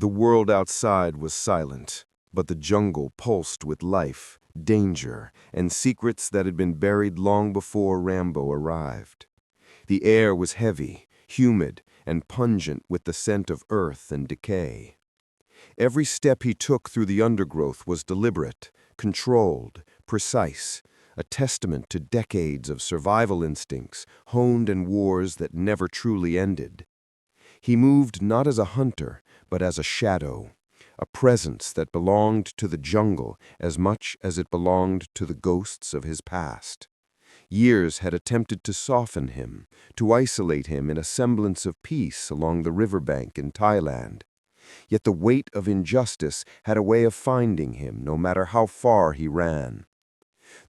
The world outside was silent, but the jungle pulsed with life, danger, and secrets that had been buried long before Rambo arrived. The air was heavy, humid, and pungent with the scent of earth and decay. Every step he took through the undergrowth was deliberate, controlled, precise, a testament to decades of survival instincts honed in wars that never truly ended. He moved not as a hunter, but as a shadow, a presence that belonged to the jungle as much as it belonged to the ghosts of his past. Years had attempted to soften him, to isolate him in a semblance of peace along the riverbank in Thailand. Yet the weight of injustice had a way of finding him no matter how far he ran.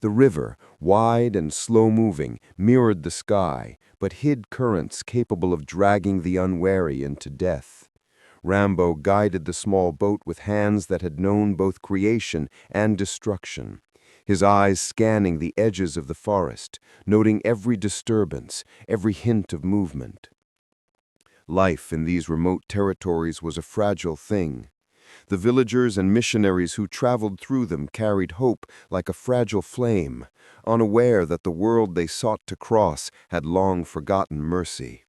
The river, wide and slow-moving, mirrored the sky, but hid currents capable of dragging the unwary into death. Rambo guided the small boat with hands that had known both creation and destruction, his eyes scanning the edges of the forest, noting every disturbance, every hint of movement. Life in these remote territories was a fragile thing. The villagers and missionaries who traveled through them carried hope like a fragile flame, unaware that the world they sought to cross had long forgotten mercy.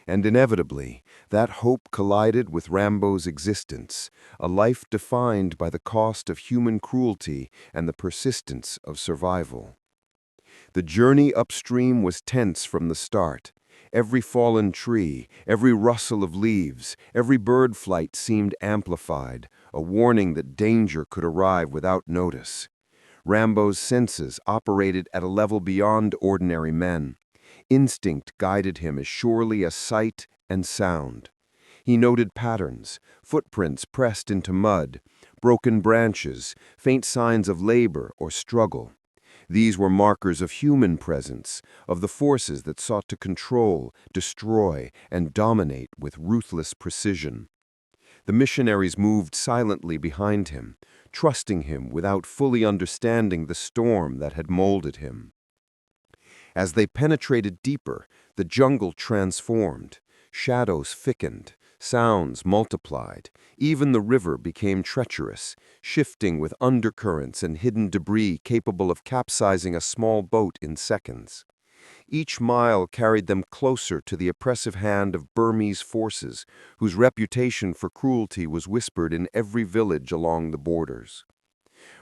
And inevitably, that hope collided with Rambo's existence, a life defined by the cost of human cruelty and the persistence of survival. The journey upstream was tense from the start. Every fallen tree, every rustle of leaves, every bird flight seemed amplified, a warning that danger could arrive without notice. Rambo's senses operated at a level beyond ordinary men. Instinct guided him as surely as sight and sound. He noted patterns, footprints pressed into mud, broken branches, faint signs of labor or struggle. These were markers of human presence, of the forces that sought to control, destroy, and dominate with ruthless precision. The missionaries moved silently behind him, trusting him without fully understanding the storm that had molded him. As they penetrated deeper, the jungle transformed. Shadows thickened, sounds multiplied. Even the river became treacherous, shifting with undercurrents and hidden debris capable of capsizing a small boat in seconds. Each mile carried them closer to the oppressive hand of Burmese forces, whose reputation for cruelty was whispered in every village along the borders.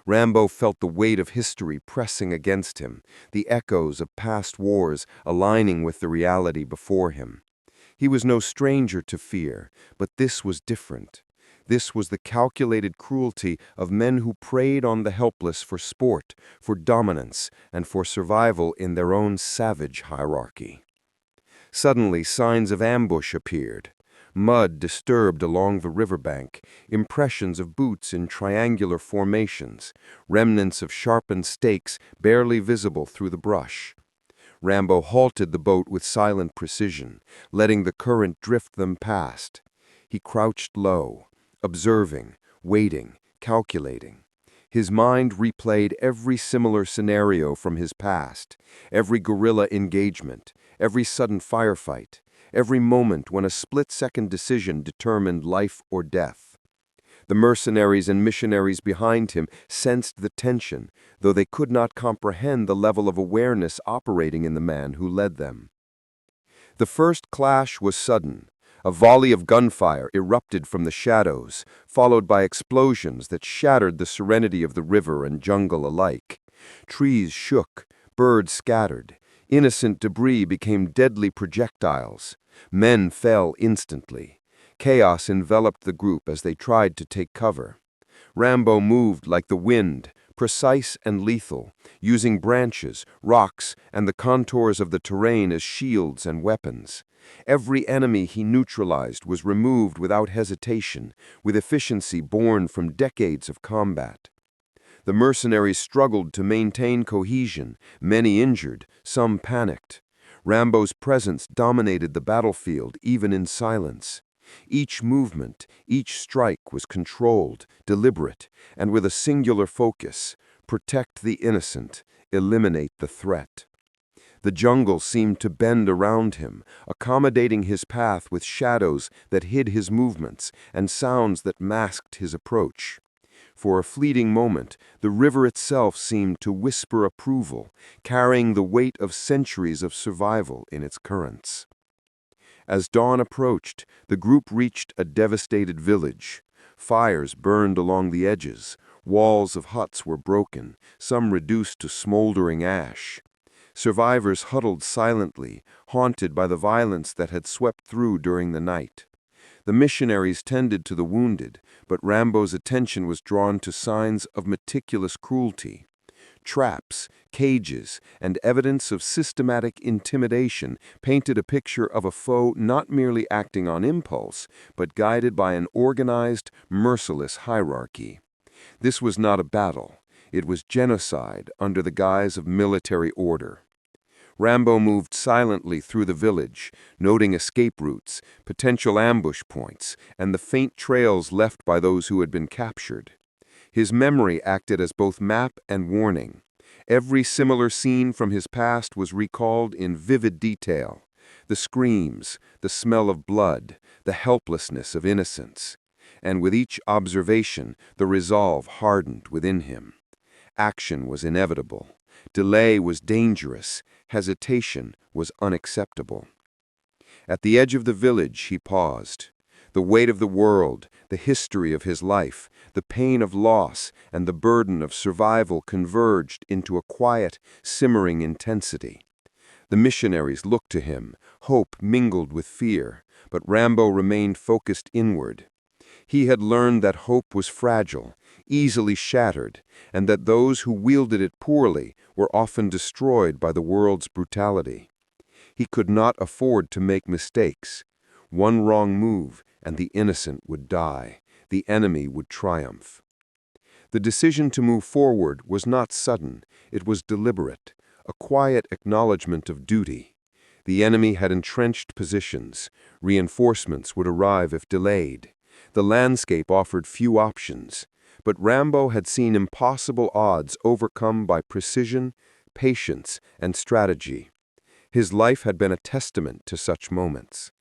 Rambo felt the weight of history pressing against him, the echoes of past wars aligning with the reality before him. He was no stranger to fear, but this was different. This was the calculated cruelty of men who preyed on the helpless for sport, for dominance, and for survival in their own savage hierarchy. Suddenly, signs of ambush appeared. Mud disturbed along the riverbank, impressions of boots in triangular formations, remnants of sharpened stakes barely visible through the brush. Rambo halted the boat with silent precision, letting the current drift them past. He crouched low, observing, waiting, calculating. His mind replayed every similar scenario from his past, every guerrilla engagement, every sudden firefight, every moment when a split-second decision determined life or death. The mercenaries and missionaries behind him sensed the tension, though they could not comprehend the level of awareness operating in the man who led them. The first clash was sudden. A volley of gunfire erupted from the shadows, followed by explosions that shattered the serenity of the river and jungle alike. Trees shook, birds scattered. Innocent debris became deadly projectiles. Men fell instantly. Chaos enveloped the group as they tried to take cover. Rambo moved like the wind, precise and lethal, using branches, rocks, and the contours of the terrain as shields and weapons. Every enemy he neutralized was removed without hesitation, with efficiency born from decades of combat. The mercenaries struggled to maintain cohesion, many injured, some panicked. Rambo's presence dominated the battlefield even in silence. Each movement, each strike was controlled, deliberate, and with a singular focus: protect the innocent, eliminate the threat. The jungle seemed to bend around him, accommodating his path with shadows that hid his movements and sounds that masked his approach. For a fleeting moment, the river itself seemed to whisper approval, carrying the weight of centuries of survival in its currents. As dawn approached, the group reached a devastated village. Fires burned along the edges, walls of huts were broken, some reduced to smoldering ash. Survivors huddled silently, haunted by the violence that had swept through during the night. The missionaries tended to the wounded, but Rambo's attention was drawn to signs of meticulous cruelty. Traps, cages, and evidence of systematic intimidation painted a picture of a foe not merely acting on impulse, but guided by an organized, merciless hierarchy. This was not a battle. It was genocide under the guise of military order. Rambo moved silently through the village, noting escape routes, potential ambush points, and the faint trails left by those who had been captured. His memory acted as both map and warning. Every similar scene from his past was recalled in vivid detail. The screams, the smell of blood, the helplessness of innocence. And with each observation, the resolve hardened within him. Action was inevitable. Delay was dangerous. Hesitation was unacceptable. At the edge of the village, he paused. The weight of the world, the history of his life, the pain of loss, and the burden of survival converged into a quiet, simmering intensity. The missionaries looked to him, hope mingled with fear, but Rambo remained focused inward. He had learned that hope was fragile, easily shattered, and that those who wielded it poorly were often destroyed by the world's brutality. He could not afford to make mistakes. One wrong move, and the innocent would die. The enemy would triumph. The decision to move forward was not sudden. It was deliberate, a quiet acknowledgement of duty. The enemy had entrenched positions. Reinforcements would arrive if delayed. The landscape offered few options, but Rambo had seen impossible odds overcome by precision, patience, and strategy. His life had been a testament to such moments.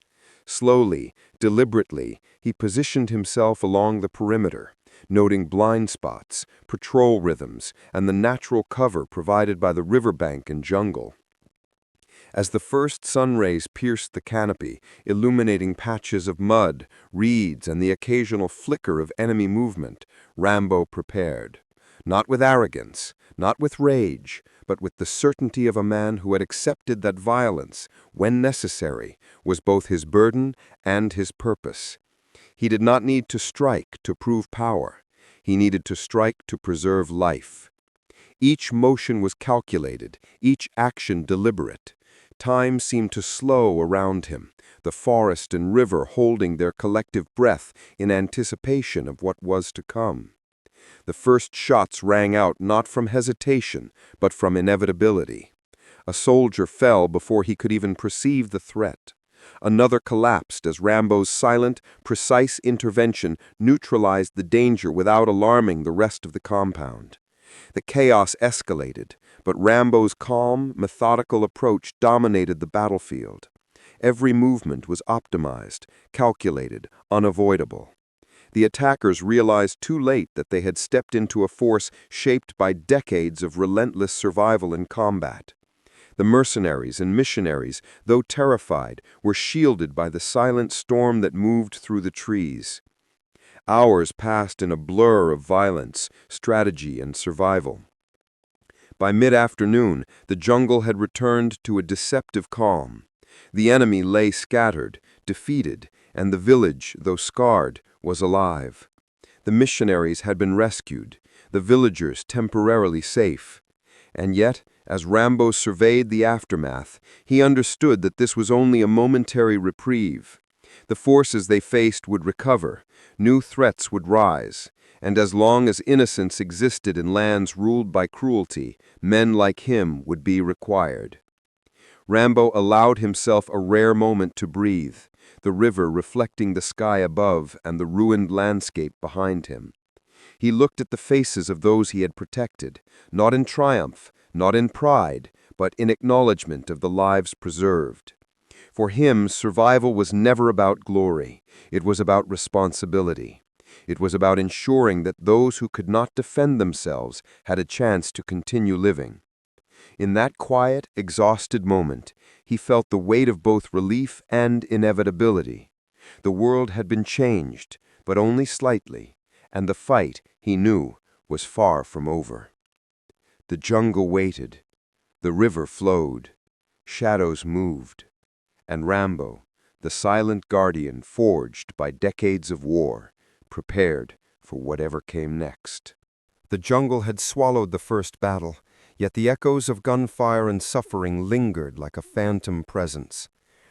Slowly, deliberately, he positioned himself along the perimeter, noting blind spots, patrol rhythms, and the natural cover provided by the riverbank and jungle. As the first sun rays pierced the canopy, illuminating patches of mud, reeds, and the occasional flicker of enemy movement, Rambo prepared. Not with arrogance, not with rage, but with the certainty of a man who had accepted that violence, when necessary, was both his burden and his purpose. He did not need to strike to prove power. He needed to strike to preserve life. Each motion was calculated, each action deliberate. Time seemed to slow around him, the forest and river holding their collective breath in anticipation of what was to come. The first shots rang out not from hesitation, but from inevitability. A soldier fell before he could even perceive the threat. Another collapsed as Rambo's silent, precise intervention neutralized the danger without alarming the rest of the compound. The chaos escalated, but Rambo's calm, methodical approach dominated the battlefield. Every movement was optimized, calculated, unavoidable. The attackers realized too late that they had stepped into a force shaped by decades of relentless survival and combat. The mercenaries and missionaries, though terrified, were shielded by the silent storm that moved through the trees. Hours passed in a blur of violence, strategy, and survival. By mid-afternoon, the jungle had returned to a deceptive calm. The enemy lay scattered, defeated, and the village, though scarred, was alive. The missionaries had been rescued, the villagers temporarily safe. And yet, as Rambo surveyed the aftermath, he understood that this was only a momentary reprieve. The forces they faced would recover, new threats would rise, and as long as innocence existed in lands ruled by cruelty, men like him would be required. Rambo allowed himself a rare moment to breathe, the river reflecting the sky above and the ruined landscape behind him. He looked at the faces of those he had protected, not in triumph, not in pride, but in acknowledgement of the lives preserved. For him, survival was never about glory. It was about responsibility. It was about ensuring that those who could not defend themselves had a chance to continue living. In that quiet, exhausted moment, he felt the weight of both relief and inevitability. The world had been changed, but only slightly, and the fight, he knew, was far from over. The jungle waited. The river flowed. Shadows moved. And Rambo, the silent guardian forged by decades of war, prepared for whatever came next. The jungle had swallowed the first battle, yet the echoes of gunfire and suffering lingered like a phantom presence.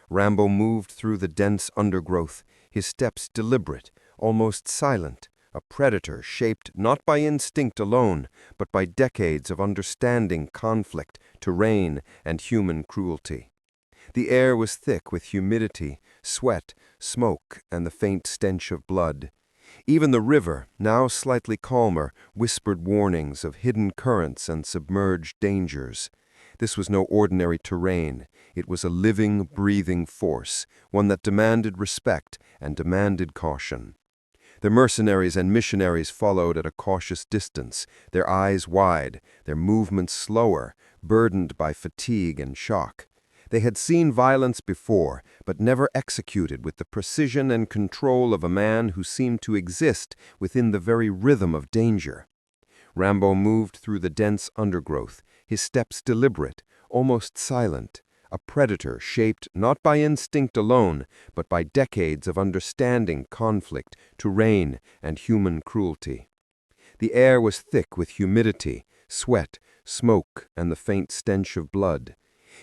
Rambo moved through the dense undergrowth, his steps deliberate, almost silent, a predator shaped not by instinct alone, but by decades of understanding conflict, terrain, and human cruelty. The air was thick with humidity, sweat, smoke, and the faint stench of blood. Even the river, now slightly calmer, whispered warnings of hidden currents and submerged dangers. This was no ordinary terrain. It was a living, breathing force, one that demanded respect and demanded caution. The mercenaries and missionaries followed at a cautious distance, their eyes wide, their movements slower, burdened by fatigue and shock. They had seen violence before, but never executed with the precision and control of a man who seemed to exist within the very rhythm of danger. Rambo moved through the dense undergrowth, his steps deliberate, almost silent, a predator shaped not by instinct alone, but by decades of understanding conflict, terrain, and human cruelty. The air was thick with humidity, sweat, smoke, and the faint stench of blood.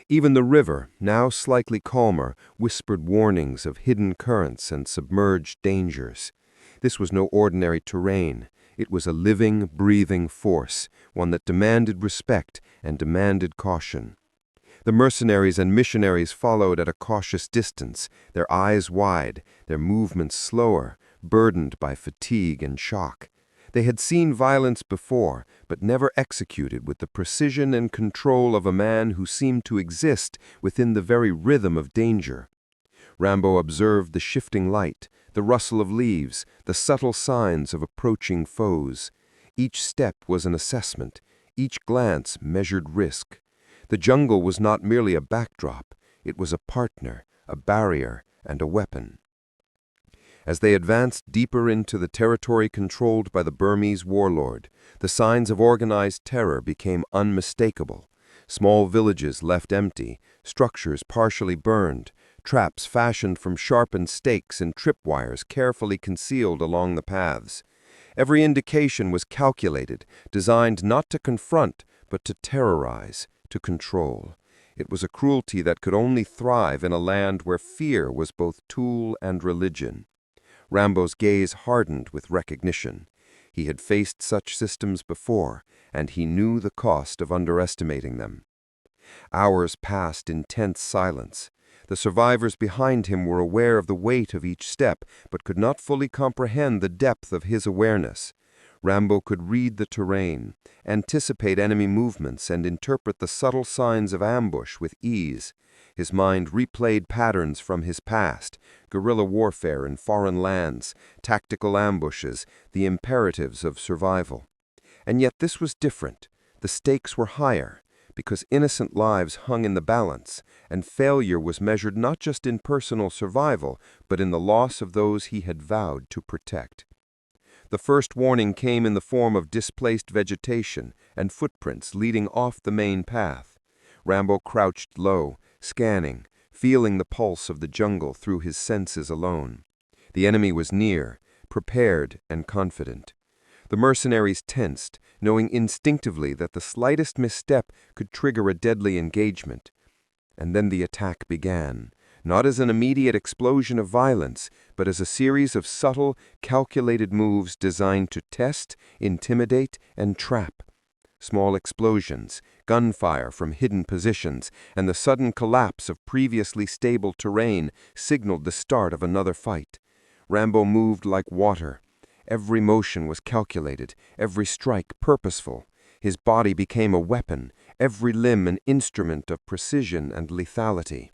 Even the river, now slightly calmer, whispered warnings of hidden currents and submerged dangers. This was no ordinary terrain. It was a living, breathing force, one that demanded respect and demanded caution. The mercenaries and missionaries followed at a cautious distance, their eyes wide, their movements slower, burdened by fatigue and shock. They had seen violence before, but never executed with the precision and control of a man who seemed to exist within the very rhythm of danger. Rambo observed the shifting light, the rustle of leaves, the subtle signs of approaching foes. Each step was an assessment, each glance measured risk. The jungle was not merely a backdrop, it was a partner, a barrier, and a weapon. As they advanced deeper into the territory controlled by the Burmese warlord, the signs of organized terror became unmistakable. Small villages left empty, structures partially burned, traps fashioned from sharpened stakes and tripwires carefully concealed along the paths. Every indication was calculated, designed not to confront, but to terrorize, to control. It was a cruelty that could only thrive in a land where fear was both tool and religion. Rambo's gaze hardened with recognition. He had faced such systems before, and he knew the cost of underestimating them. Hours passed in tense silence. The survivors behind him were aware of the weight of each step, but could not fully comprehend the depth of his awareness. Rambo could read the terrain, anticipate enemy movements, and interpret the subtle signs of ambush with ease. His mind replayed patterns from his past, guerrilla warfare in foreign lands, tactical ambushes, the imperatives of survival. And yet this was different. The stakes were higher, because innocent lives hung in the balance, and failure was measured not just in personal survival, but in the loss of those he had vowed to protect. The first warning came in the form of displaced vegetation and footprints leading off the main path. Rambo crouched low, scanning, feeling the pulse of the jungle through his senses alone. The enemy was near, prepared and confident. The mercenaries tensed, knowing instinctively that the slightest misstep could trigger a deadly engagement. And then the attack began, not as an immediate explosion of violence, but as a series of subtle, calculated moves designed to test, intimidate, and trap. Small explosions, gunfire from hidden positions, and the sudden collapse of previously stable terrain signaled the start of another fight. Rambo moved like water. Every motion was calculated, every strike purposeful. His body became a weapon, every limb an instrument of precision and lethality.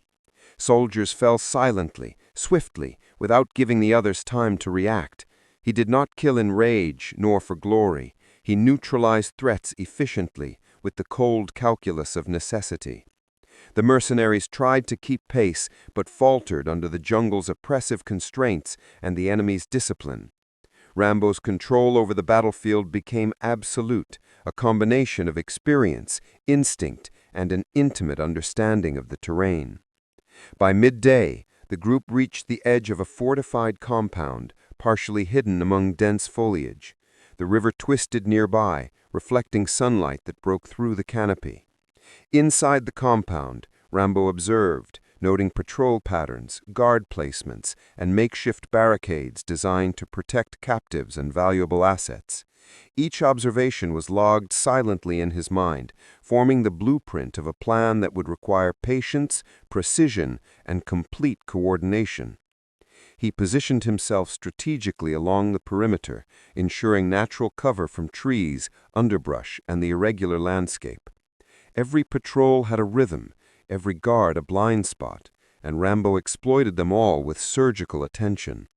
Soldiers fell silently, swiftly, without giving the others time to react. He did not kill in rage, nor for glory. He neutralized threats efficiently, with the cold calculus of necessity. The mercenaries tried to keep pace, but faltered under the jungle's oppressive constraints and the enemy's discipline. Rambo's control over the battlefield became absolute, a combination of experience, instinct, and an intimate understanding of the terrain. By midday, the group reached the edge of a fortified compound, partially hidden among dense foliage. The river twisted nearby, reflecting sunlight that broke through the canopy. Inside the compound, Rambo observed, noting patrol patterns, guard placements, and makeshift barricades designed to protect captives and valuable assets. Each observation was logged silently in his mind, forming the blueprint of a plan that would require patience, precision, and complete coordination. He positioned himself strategically along the perimeter, ensuring natural cover from trees, underbrush, and the irregular landscape. Every patrol had a rhythm, every guard a blind spot, and Rambo exploited them all with surgical attention.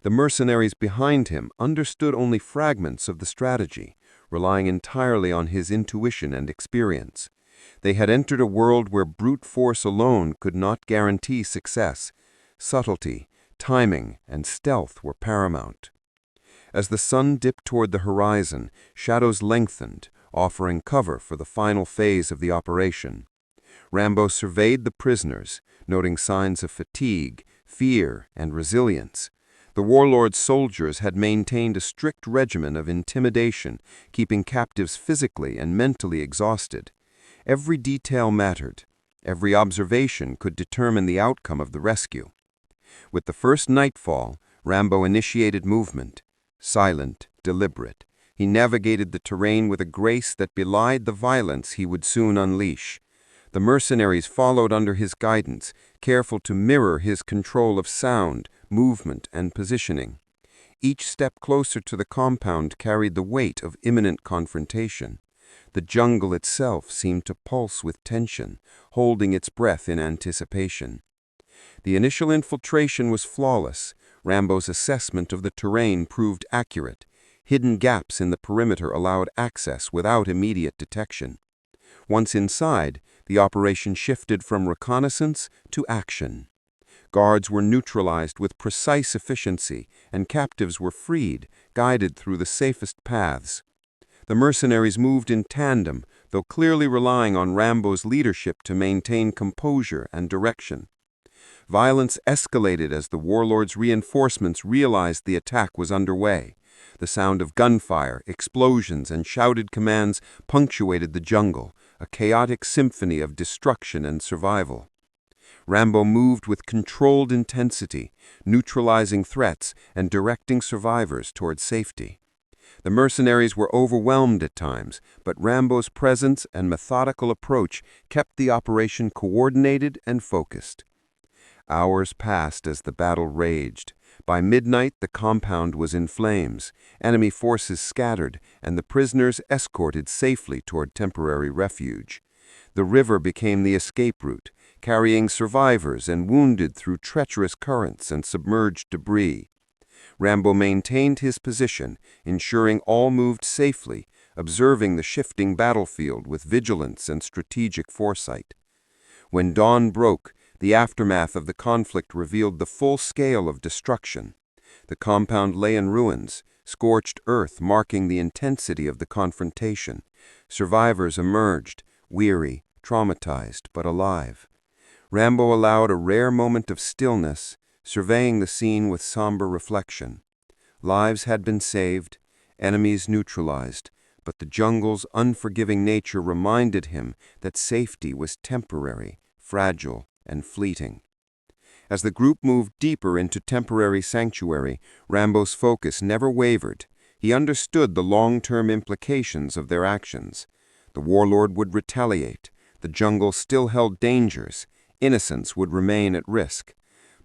The mercenaries behind him understood only fragments of the strategy, relying entirely on his intuition and experience. They had entered a world where brute force alone could not guarantee success. Subtlety, timing, and stealth were paramount. As the sun dipped toward the horizon, shadows lengthened, offering cover for the final phase of the operation. Rambo surveyed the prisoners, noting signs of fatigue, fear, and resilience. The warlord's soldiers had maintained a strict regimen of intimidation, keeping captives physically and mentally exhausted. Every detail mattered. Every observation could determine the outcome of the rescue. With the first nightfall, Rambo initiated movement. Silent, deliberate, he navigated the terrain with a grace that belied the violence he would soon unleash. The mercenaries followed under his guidance, careful to mirror his control of sound, movement, and positioning. Each step closer to the compound carried the weight of imminent confrontation. The jungle itself seemed to pulse with tension, holding its breath in anticipation. The initial infiltration was flawless. Rambo's assessment of the terrain proved accurate. Hidden gaps in the perimeter allowed access without immediate detection. Once inside, the operation shifted from reconnaissance to action. Guards were neutralized with precise efficiency, and captives were freed, guided through the safest paths. The mercenaries moved in tandem, though clearly relying on Rambo's leadership to maintain composure and direction. Violence escalated as the warlord's reinforcements realized the attack was underway. The sound of gunfire, explosions, and shouted commands punctuated the jungle, a chaotic symphony of destruction and survival. Rambo moved with controlled intensity, neutralizing threats and directing survivors toward safety. The mercenaries were overwhelmed at times, but Rambo's presence and methodical approach kept the operation coordinated and focused. Hours passed as the battle raged. By midnight, the compound was in flames, enemy forces scattered, and the prisoners escorted safely toward temporary refuge. The river became the escape route, carrying survivors and wounded through treacherous currents and submerged debris. Rambo maintained his position, ensuring all moved safely, observing the shifting battlefield with vigilance and strategic foresight. When dawn broke, the aftermath of the conflict revealed the full scale of destruction. The compound lay in ruins, scorched earth marking the intensity of the confrontation. Survivors emerged, weary, traumatized, but alive. Rambo allowed a rare moment of stillness, surveying the scene with somber reflection. Lives had been saved, enemies neutralized, but the jungle's unforgiving nature reminded him that safety was temporary, fragile, and fleeting. As the group moved deeper into temporary sanctuary, Rambo's focus never wavered. He understood the long-term implications of their actions. The warlord would retaliate. The jungle still held dangers. Innocence would remain at risk.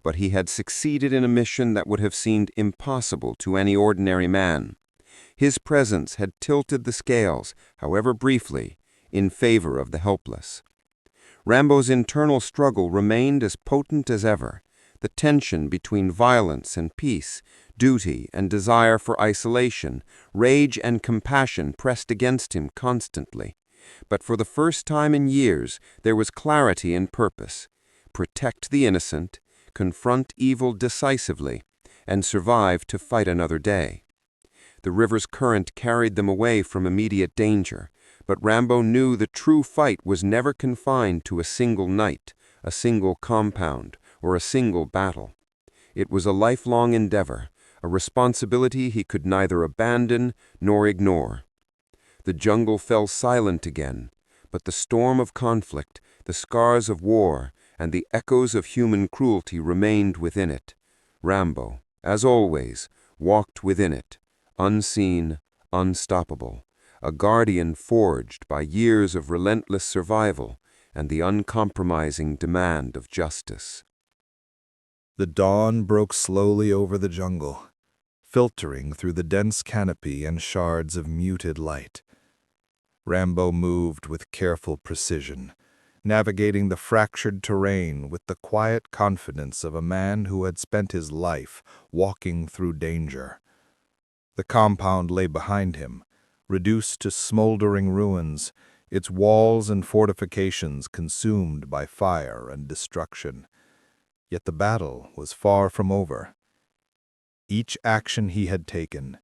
But he had succeeded in a mission that would have seemed impossible to any ordinary man. His presence had tilted the scales, however briefly, in favor of the helpless. Rambo's internal struggle remained as potent as ever, the tension between violence and peace, duty and desire for isolation, rage and compassion pressed against him constantly. But for the first time in years, there was clarity and purpose. Protect the innocent, confront evil decisively, and survive to fight another day. The river's current carried them away from immediate danger, but Rambo knew the true fight was never confined to a single night, a single compound, or a single battle. It was a lifelong endeavor, a responsibility he could neither abandon nor ignore. The jungle fell silent again, but the storm of conflict, the scars of war, and the echoes of human cruelty remained within it. Rambo, as always, walked within it, unseen, unstoppable, a guardian forged by years of relentless survival and the uncompromising demand of justice. The dawn broke slowly over the jungle, filtering through the dense canopy and shards of muted light. Rambo moved with careful precision, navigating the fractured terrain with the quiet confidence of a man who had spent his life walking through danger. The compound lay behind him, reduced to smoldering ruins, its walls and fortifications consumed by fire and destruction. Yet the battle was far from over. Each action he had taken,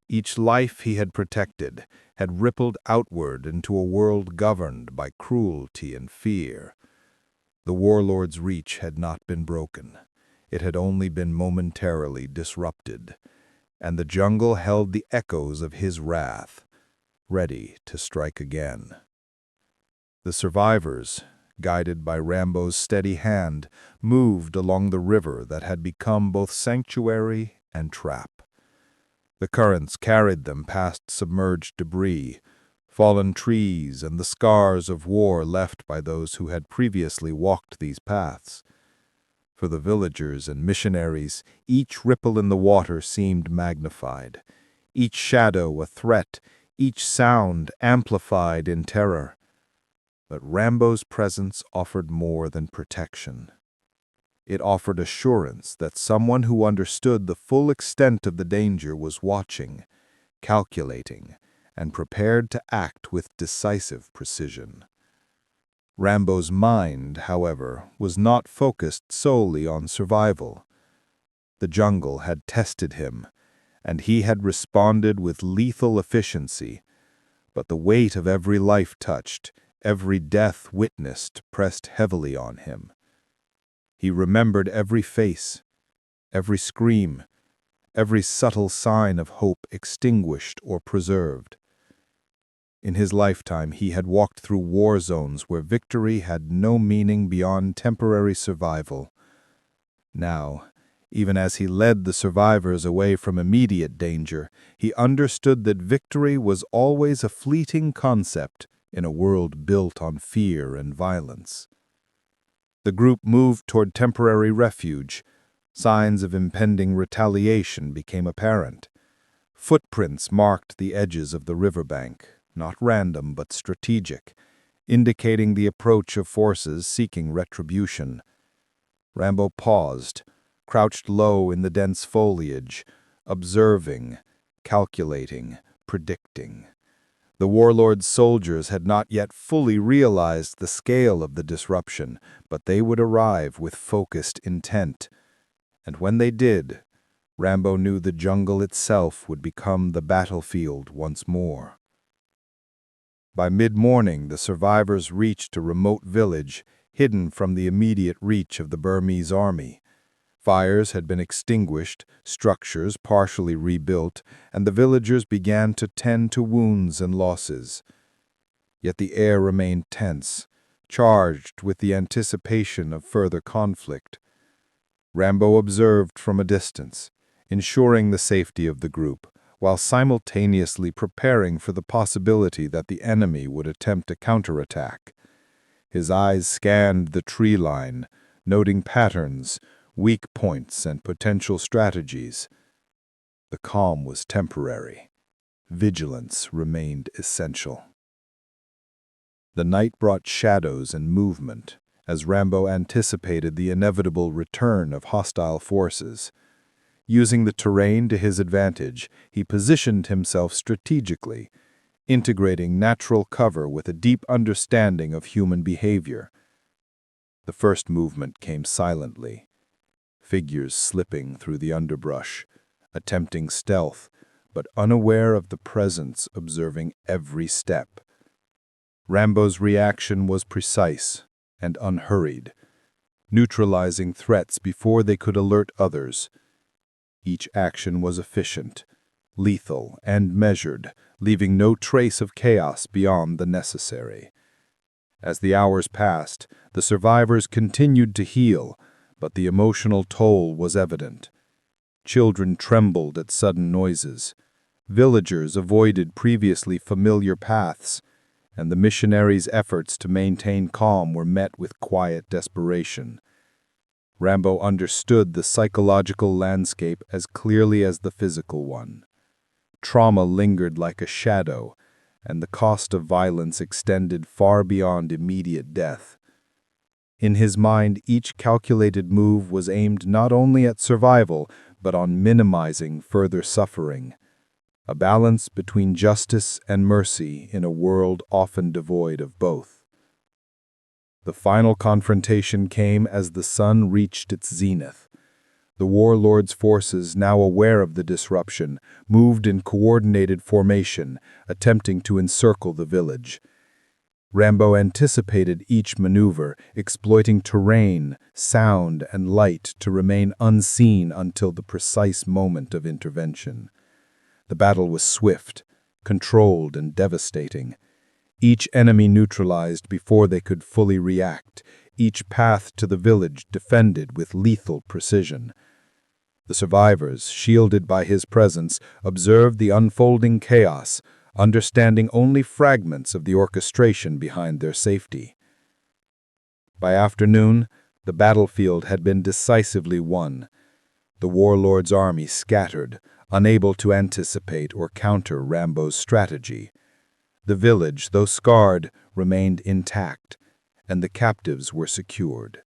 each life he had protected, had rippled outward into a world governed by cruelty and fear. The warlord's reach had not been broken. It had only been momentarily disrupted, and the jungle held the echoes of his wrath, ready to strike again. The survivors, guided by Rambo's steady hand, moved along the river that had become both sanctuary and trap. The currents carried them past submerged debris, fallen trees, and the scars of war left by those who had previously walked these paths. For the villagers and missionaries, each ripple in the water seemed magnified, each shadow a threat, each sound amplified in terror. But Rambo's presence offered more than protection. It offered assurance that someone who understood the full extent of the danger was watching, calculating, and prepared to act with decisive precision. Rambo's mind, however, was not focused solely on survival. The jungle had tested him, and he had responded with lethal efficiency, but the weight of every life touched, every death witnessed, pressed heavily on him. He remembered every face, every scream, every subtle sign of hope extinguished or preserved. In his lifetime, he had walked through war zones where victory had no meaning beyond temporary survival. Now, even as he led the survivors away from immediate danger, he understood that victory was always a fleeting concept in a world built on fear and violence. The group moved toward temporary refuge. Signs of impending retaliation became apparent. Footprints marked the edges of the riverbank, not random but strategic, indicating the approach of forces seeking retribution. Rambo paused, crouched low in the dense foliage, observing, calculating, predicting. The warlord's soldiers had not yet fully realized the scale of the disruption, but they would arrive with focused intent. And when they did, Rambo knew the jungle itself would become the battlefield once more. By mid-morning, the survivors reached a remote village, hidden from the immediate reach of the Burmese army. Fires had been extinguished, structures partially rebuilt, and the villagers began to tend to wounds and losses. Yet the air remained tense, charged with the anticipation of further conflict. Rambo observed from a distance, ensuring the safety of the group, while simultaneously preparing for the possibility that the enemy would attempt a counterattack. His eyes scanned the tree line, noting patterns, weak points, and potential strategies. The calm was temporary. vigilance remained essential. The night brought shadows and movement, as Rambo anticipated the inevitable return of hostile forces. Using the terrain to his advantage, he positioned himself strategically, integrating natural cover with a deep understanding of human behavior. The first movement came silently, figures slipping through the underbrush, attempting stealth, but unaware of the presence observing every step. Rambo's reaction was precise and unhurried, neutralizing threats before they could alert others. Each action was efficient, lethal, and measured, leaving no trace of chaos beyond the necessary. As the hours passed, the survivors continued to heal, but the emotional toll was evident. Children trembled at sudden noises. Villagers avoided previously familiar paths, and the missionaries' efforts to maintain calm were met with quiet desperation. Rambo understood the psychological landscape as clearly as the physical one. Trauma lingered like a shadow, and the cost of violence extended far beyond immediate death. In his mind, each calculated move was aimed not only at survival, but on minimizing further suffering. A balance between justice and mercy in a world often devoid of both. The final confrontation came as the sun reached its zenith. The warlord's forces, now aware of the disruption, moved in coordinated formation, attempting to encircle the village. Rambo anticipated each maneuver, exploiting terrain, sound, and light to remain unseen until the precise moment of intervention. The battle was swift, controlled, and devastating. Each enemy neutralized before they could fully react, each path to the village defended with lethal precision. The survivors, shielded by his presence, observed the unfolding chaos, understanding only fragments of the orchestration behind their safety. By afternoon, the battlefield had been decisively won. The warlord's army scattered, unable to anticipate or counter Rambo's strategy. The village, though scarred, remained intact, and the captives were secured.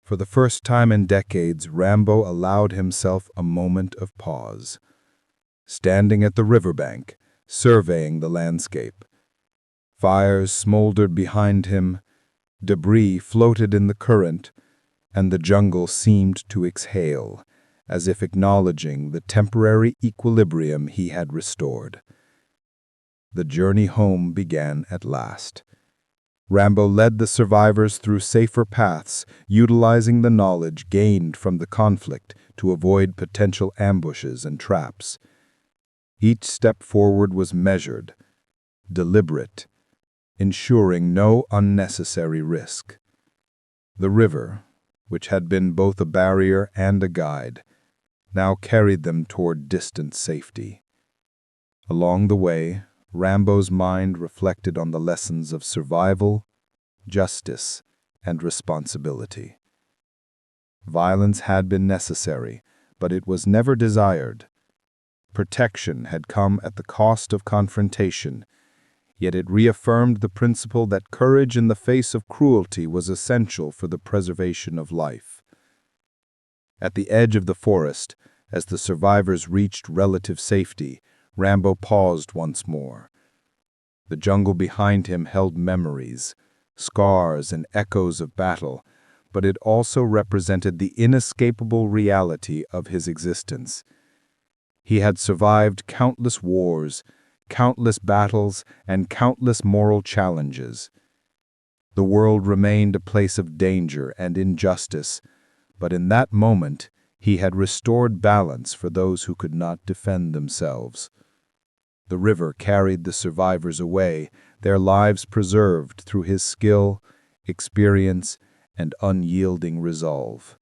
For the first time in decades, Rambo allowed himself a moment of pause. Standing at the riverbank, surveying the landscape. Fires smoldered behind him, debris floated in the current, and the jungle seemed to exhale, as if acknowledging the temporary equilibrium he had restored. The journey home began at last. Rambo led the survivors through safer paths, utilizing the knowledge gained from the conflict to avoid potential ambushes and traps. Each step forward was measured, deliberate, ensuring no unnecessary risk. The river, which had been both a barrier and a guide, now carried them toward distant safety. Along the way, Rambo's mind reflected on the lessons of survival, justice, and responsibility. Violence had been necessary, but it was never desired. Protection had come at the cost of confrontation, yet it reaffirmed the principle that courage in the face of cruelty was essential for the preservation of life. At the edge of the forest, as the survivors reached relative safety, Rambo paused once more. The jungle behind him held memories, scars, and echoes of battle, but it also represented the inescapable reality of his existence. He had survived countless wars, countless battles, and countless moral challenges. The world remained a place of danger and injustice, but in that moment, he had restored balance for those who could not defend themselves. The river carried the survivors away, their lives preserved through his skill, experience, and unyielding resolve.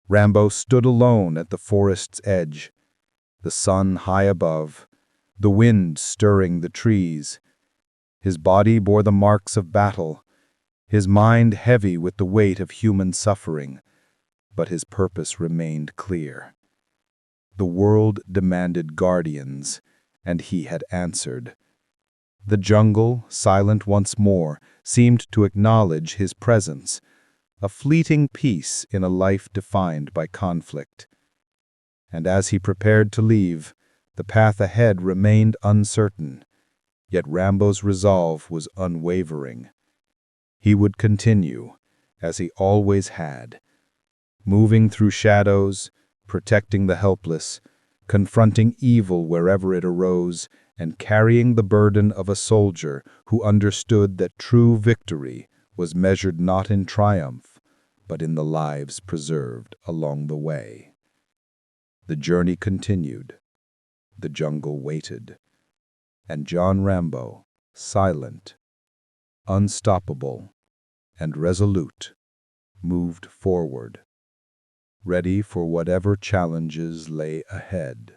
Rambo stood alone at the forest's edge, the sun high above, the wind stirring the trees. His body bore the marks of battle, his mind heavy with the weight of human suffering, but his purpose remained clear. The world demanded guardians, and he had answered. The jungle, silent once more, seemed to acknowledge his presence, a fleeting peace in a life defined by conflict. And as he prepared to leave, the path ahead remained uncertain, yet Rambo's resolve was unwavering. He would continue, as he always had, moving through shadows, protecting the helpless, confronting evil wherever it arose, and carrying the burden of a soldier who understood that true victory was measured not in triumph, but in the lives preserved along the way. The journey continued. The jungle waited. And John Rambo, silent, unstoppable, and resolute, moved forward, ready for whatever challenges lay ahead.